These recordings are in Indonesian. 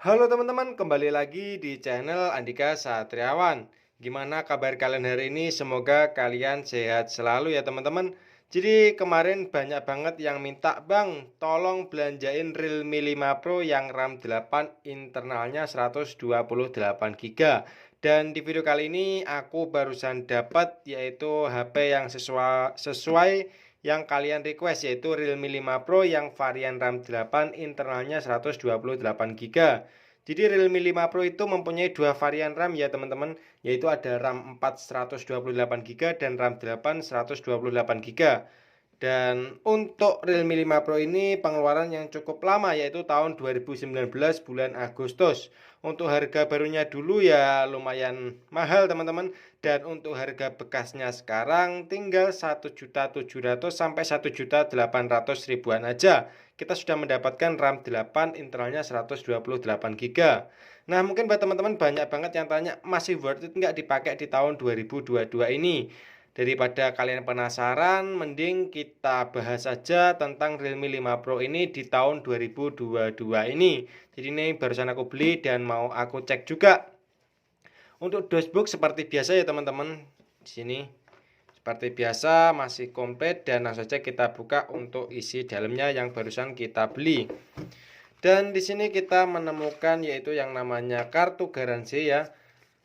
Halo teman-teman, kembali lagi di channel Andika Satriawan. Gimana kabar kalian hari ini? Semoga kalian sehat selalu ya teman-teman. Jadi kemarin banyak banget yang minta, Bang, tolong belanjain Realme 5 Pro yang RAM 8 internalnya 128 GB. Dan di video kali ini aku barusan dapat yaitu HP yang sesuai yang kalian request, yaitu Realme 5 Pro yang varian RAM 8 internalnya 128 GB. Jadi Realme 5 Pro itu mempunyai dua varian RAM ya teman-teman, yaitu ada RAM 4 128 GB dan RAM 8 128 GB. Dan untuk Realme 5 Pro ini pengeluaran yang cukup lama, yaitu tahun 2019 bulan Agustus. Untuk harga barunya dulu ya lumayan mahal teman-teman. Dan untuk harga bekasnya sekarang tinggal 1.700.000 sampai 1.800.000-an aja. Kita sudah mendapatkan RAM 8 internalnya 128 GB. Nah, mungkin buat teman-teman banyak banget yang tanya, masih worth it nggak dipakai di tahun 2022 ini? Daripada kalian penasaran, mending kita bahas saja tentang Realme 5 Pro ini di tahun 2022 ini. Jadi ini barusan aku beli dan mau aku cek juga. Untuk dashboard seperti biasa ya teman-teman. Di sini seperti biasa masih komplit dan langsung saja kita buka untuk isi dalamnya yang barusan kita beli. Dan di sini kita menemukan yaitu yang namanya kartu garansi ya.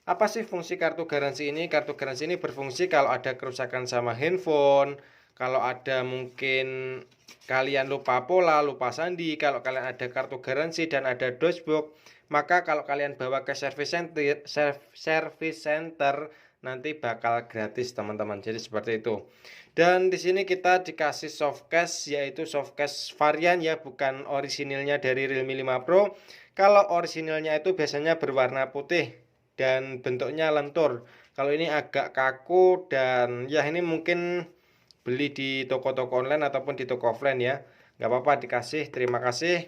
Apa sih fungsi kartu garansi ini? Kartu garansi ini berfungsi kalau ada kerusakan sama handphone, kalau ada mungkin kalian lupa pola, lupa sandi, kalau kalian ada kartu garansi dan ada dashboard, maka kalau kalian bawa ke service center nanti bakal gratis teman-teman. Jadi seperti itu. Dan di sini kita dikasih soft case, yaitu soft case varian ya, bukan orisinilnya dari Realme 5 Pro. Kalau orisinilnya itu biasanya berwarna putih dan bentuknya lentur. Kalau ini agak kaku dan ya ini mungkin beli di toko-toko online ataupun di toko offline ya. Nggak apa-apa dikasih, terima kasih.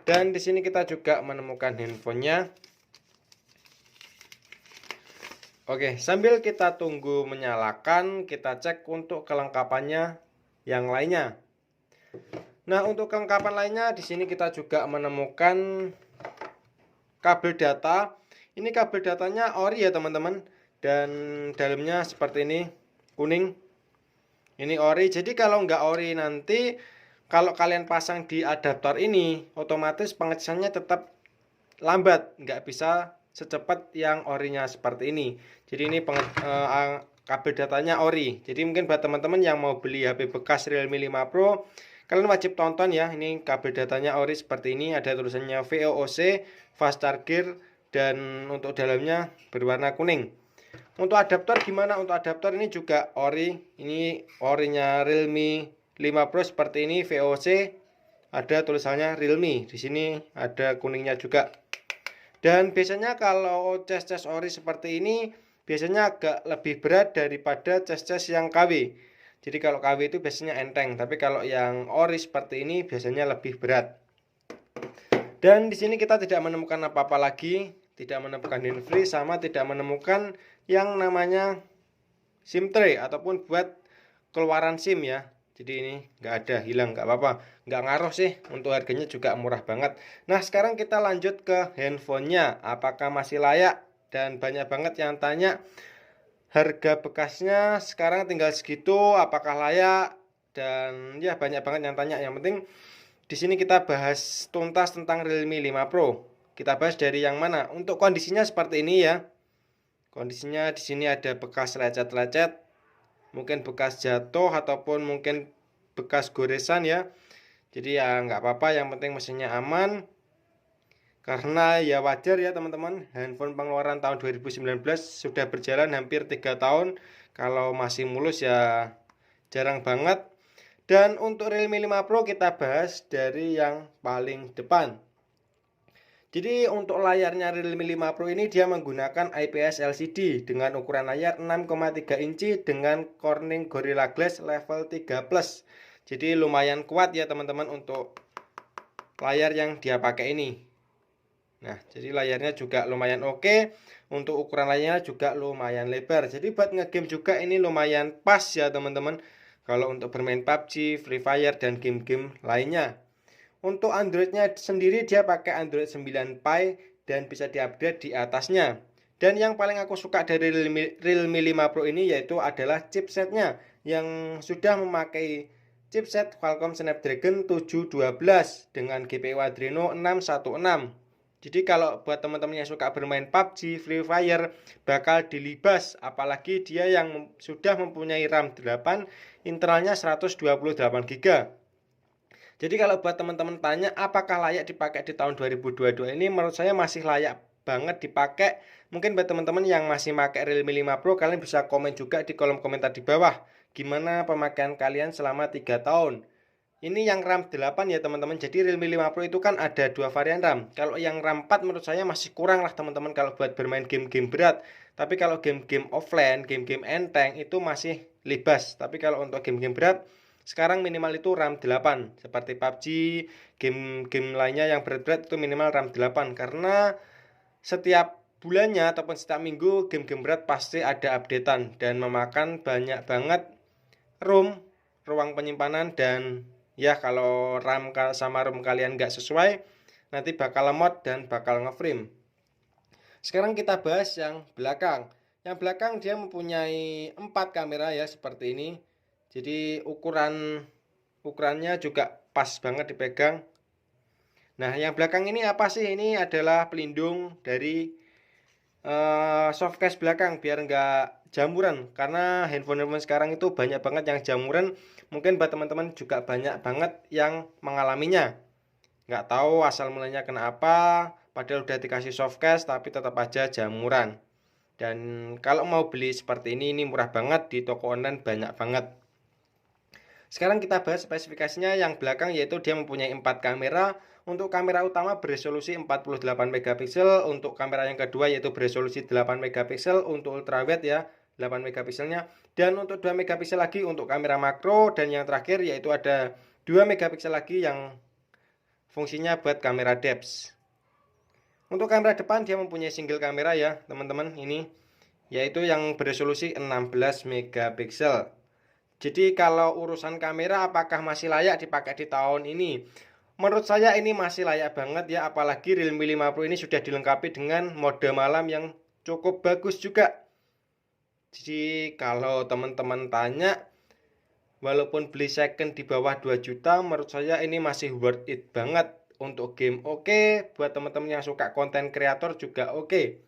Dan di sini kita juga menemukan handphonenya. Oke, sambil kita tunggu menyalakan, kita cek untuk kelengkapannya yang lainnya. Nah, untuk kelengkapan lainnya di sini kita juga menemukan kabel data. Ini kabel datanya ori ya teman-teman. Dan dalamnya seperti ini, kuning. Ini ori. Jadi kalau nggak ori nanti, kalau kalian pasang di adaptor ini, otomatis pengecasannya tetap lambat. Nggak bisa secepat yang orinya seperti ini. Jadi ini kabel datanya ori. Jadi mungkin buat teman-teman yang mau beli HP bekas Realme 5 Pro, kalian wajib tonton ya. Ini kabel datanya ori seperti ini. Ada tulisannya VOOC, Fast Charger, dan untuk dalamnya berwarna kuning. Untuk adaptor gimana? Untuk adaptor ini juga ori. Ini orinya Realme 5 Pro seperti ini, VOC. Ada tulisannya Realme. Di sini ada kuningnya juga. Dan biasanya kalau cas-cas ori seperti ini biasanya agak lebih berat daripada cas-cas yang KW. Jadi kalau KW itu biasanya enteng, tapi kalau yang ori seperti ini biasanya lebih berat. Dan di sini kita tidak menemukan apa-apa lagi, tidak menemukan handfree sama tidak menemukan yang namanya SIM tray ataupun buat keluaran SIM ya. Jadi ini nggak ada, hilang, nggak apa-apa, nggak ngaruh sih. Untuk harganya juga murah banget. Nah sekarang kita lanjut ke handphonenya, apakah masih layak? Dan banyak banget yang tanya harga bekasnya sekarang tinggal segitu, apakah layak? Dan ya banyak banget yang tanya. Yang penting di sini kita bahas tuntas tentang Realme 5 Pro. Kita bahas dari yang mana? Untuk kondisinya seperti ini ya. Kondisinya di sini ada bekas lecet-lecet, mungkin bekas jatuh ataupun mungkin bekas goresan ya. Jadi ya nggak apa-apa, yang penting mesinnya aman. Karena ya wajar ya teman-teman, handphone pengeluaran tahun 2019 sudah berjalan hampir 3 tahun. Kalau masih mulus ya jarang banget. Dan untuk Realme 5 Pro kita bahas dari yang paling depan. Jadi untuk layarnya Realme 5 Pro ini dia menggunakan IPS LCD dengan ukuran layar 6,3 inci dengan Corning Gorilla Glass level 3 plus. Jadi lumayan kuat ya teman-teman untuk layar yang dia pakai ini. Nah, jadi layarnya juga lumayan oke. Untuk ukuran layarnya juga lumayan lebar. Jadi buat ngegame juga ini lumayan pas ya teman-teman. Kalau untuk bermain PUBG, Free Fire, dan game-game lainnya. Untuk Androidnya sendiri dia pakai Android 9 Pie dan bisa diupgrade di atasnya. Dan yang paling aku suka dari Realme 5 Pro ini yaitu adalah chipsetnya yang sudah memakai chipset Qualcomm Snapdragon 712 dengan GPU Adreno 616. Jadi kalau buat teman-teman yang suka bermain PUBG, Free Fire bakal dilibas, apalagi dia yang sudah mempunyai RAM 8, internalnya 128 GB. Jadi kalau buat teman-teman tanya apakah layak dipakai di tahun 2022 ini, menurut saya masih layak banget dipakai. Mungkin buat teman-teman yang masih pakai Realme 5 Pro, kalian bisa komen juga di kolom komentar di bawah. Gimana pemakaian kalian selama 3 tahun. Ini yang RAM 8 ya teman-teman. Jadi Realme 5 Pro itu kan ada dua varian RAM. Kalau yang RAM 4 menurut saya masih kurang lah teman-teman kalau buat bermain game-game berat. Tapi kalau game-game offline, game-game enteng itu masih libas. Tapi kalau untuk game-game berat, sekarang minimal itu RAM 8. Seperti PUBG, game-game lainnya yang berat-berat itu minimal RAM 8. Karena setiap bulannya ataupun setiap minggu game-game berat pasti ada updatean dan memakan banyak banget ROM, ruang penyimpanan, dan ya kalau RAM sama ROM kalian nggak sesuai nanti bakal lemot dan bakal nge-frame. Sekarang kita bahas yang belakang. Yang belakang dia mempunyai 4 kamera ya seperti ini. Jadi ukurannya juga pas banget dipegang. Nah, yang belakang ini apa sih? Ini adalah pelindung dari soft case belakang biar nggak jamuran, karena handphone sekarang itu banyak banget yang jamuran. Mungkin buat teman-teman juga banyak banget yang mengalaminya, nggak tahu asal mulanya kenapa, padahal udah dikasih soft case tapi tetap aja jamuran. Dan kalau mau beli seperti ini murah banget, di toko online banyak banget. Sekarang kita bahas spesifikasinya. Yang belakang yaitu dia mempunyai 4 kamera. Untuk kamera utama beresolusi 48 megapiksel, untuk kamera yang kedua yaitu beresolusi 8 megapiksel, untuk ultrawide ya 8 megapikselnya, dan untuk 2 megapiksel lagi untuk kamera makro, dan yang terakhir yaitu ada 2 megapiksel lagi yang fungsinya buat kamera depth. Untuk kamera depan dia mempunyai single kamera ya teman-teman, ini yaitu yang beresolusi 16 megapiksel. Jadi kalau urusan kamera apakah masih layak dipakai di tahun ini? Menurut saya ini masih layak banget ya, apalagi Realme 5 Pro ini sudah dilengkapi dengan mode malam yang cukup bagus juga. Jadi kalau teman-teman tanya, walaupun beli second di bawah 2 juta, menurut saya ini masih worth it banget. Untuk game oke, buat teman-teman yang suka konten kreator juga oke.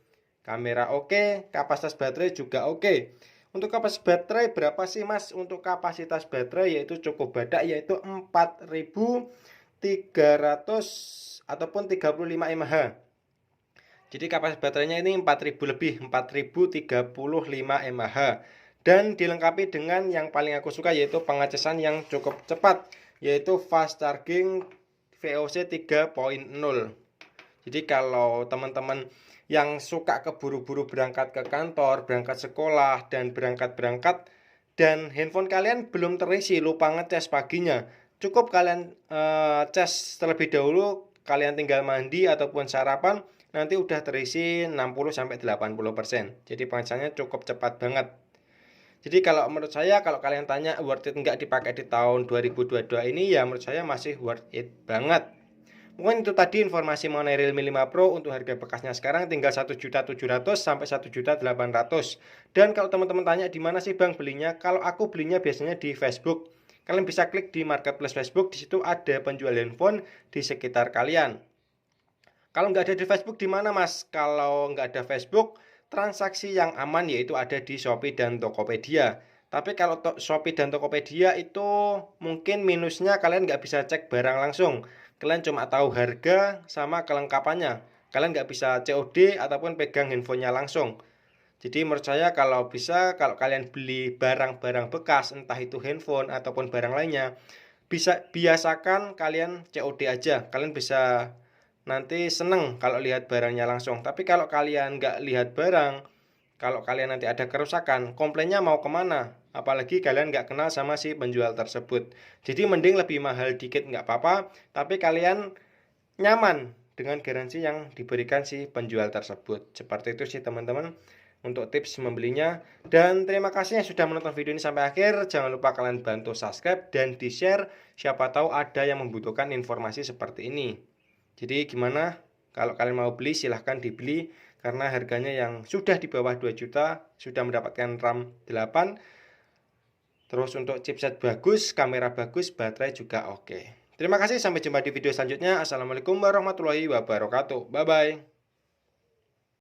Kamera oke, kapasitas baterai juga oke. Untuk kapasitas baterai berapa sih mas? Untuk kapasitas baterai yaitu cukup badak, yaitu 4300 ataupun 35 mAh. Jadi kapasitas baterainya ini 4000 lebih, 4035 mAh. Dan dilengkapi dengan yang paling aku suka yaitu pengecasan yang cukup cepat, yaitu fast charging VOC 3.0. Jadi kalau teman-teman yang suka keburu-buru berangkat ke kantor, berangkat sekolah, dan berangkat-berangkat, dan handphone kalian belum terisi, lupa ngecas paginya, cukup kalian cas terlebih dahulu, kalian tinggal mandi ataupun sarapan, nanti udah terisi 60-80%. Jadi pengecasannya cukup cepat banget. Jadi kalau menurut saya, kalau kalian tanya worth it nggak dipakai di tahun 2022 ini, ya menurut saya masih worth it banget. Mungkin itu tadi informasi mengenai Realme 5 Pro. Untuk harga bekasnya sekarang tinggal 1.700.000 sampai 1.800.000. Dan kalau teman-teman tanya di mana sih Bang belinya? Kalau aku belinya biasanya di Facebook. Kalian bisa klik di marketplace Facebook, di situ ada penjual handphone di sekitar kalian. Kalau nggak ada di Facebook di mana Mas? Kalau nggak ada Facebook, transaksi yang aman yaitu ada di Shopee dan Tokopedia. Tapi kalau Shopee dan Tokopedia itu mungkin minusnya kalian nggak bisa cek barang langsung. Kalian cuma tahu harga sama kelengkapannya. Kalian nggak bisa COD ataupun pegang handphonenya langsung. Jadi menurut saya kalau bisa, kalau kalian beli barang-barang bekas, entah itu handphone ataupun barang lainnya, bisa biasakan kalian COD aja. Kalian bisa nanti seneng kalau lihat barangnya langsung. Tapi kalau kalian nggak lihat barang, kalau kalian nanti ada kerusakan, komplainnya mau kemana? Apalagi kalian nggak kenal sama si penjual tersebut. Jadi mending lebih mahal dikit nggak apa-apa, tapi kalian nyaman dengan garansi yang diberikan si penjual tersebut. Seperti itu sih teman-teman. untuk tips membelinya. Dan terima kasih yang sudah menonton video ini sampai akhir. Jangan lupa kalian bantu subscribe dan di-share. Siapa tahu ada yang membutuhkan informasi seperti ini. Jadi gimana? Kalau kalian mau beli silahkan dibeli. Karena harganya yang sudah di bawah 2 juta. Sudah mendapatkan RAM 8. Terus untuk chipset bagus, kamera bagus, baterai juga oke. Terima kasih, sampai jumpa di video selanjutnya. Assalamualaikum warahmatullahi wabarakatuh. Bye-bye.